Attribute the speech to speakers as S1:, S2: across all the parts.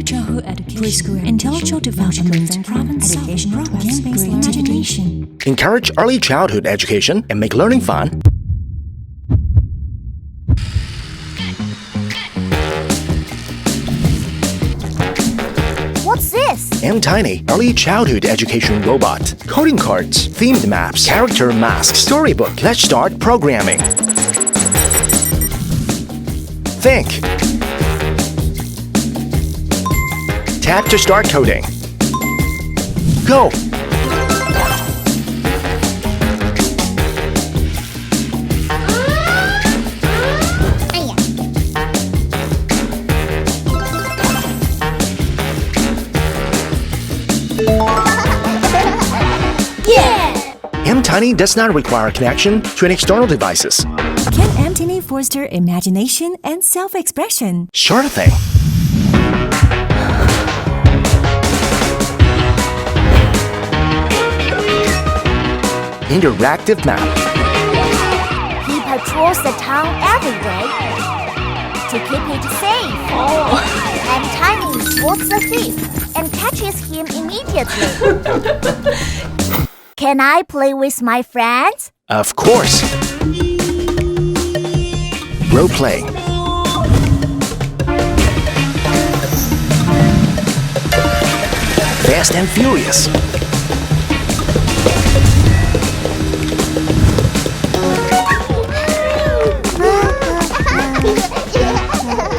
S1: early childhood education, preschool, intellectual development, and problem-solving programs based imagination.
S2: Encourage early childhood education and make learning fun.
S3: What's this?
S2: mTiny Early Childhood Education Robot. Coding cards, themed maps, character masks, storybook. Let's start programming. Think. Tap to start coding. Go! mTiny does not require connection to an external devices.
S1: Can mTiny foster imagination and self-expression?
S2: Sure thing. Interactive map.
S3: He patrols the town every day to keep it safe. mTiny spots the thief and catches him immediately. Can I play with my friends?
S2: Of course. Role playing. Fast and Furious.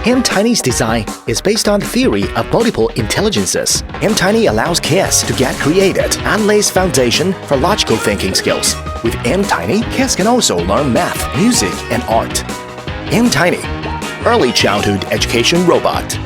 S2: mTiny's design is based on the theory of multiple intelligences. mTiny allows kids to get creative and lays foundation for logical thinking skills. With mTiny, kids can also learn math, music, and art. mTiny, Early Childhood Education Robot.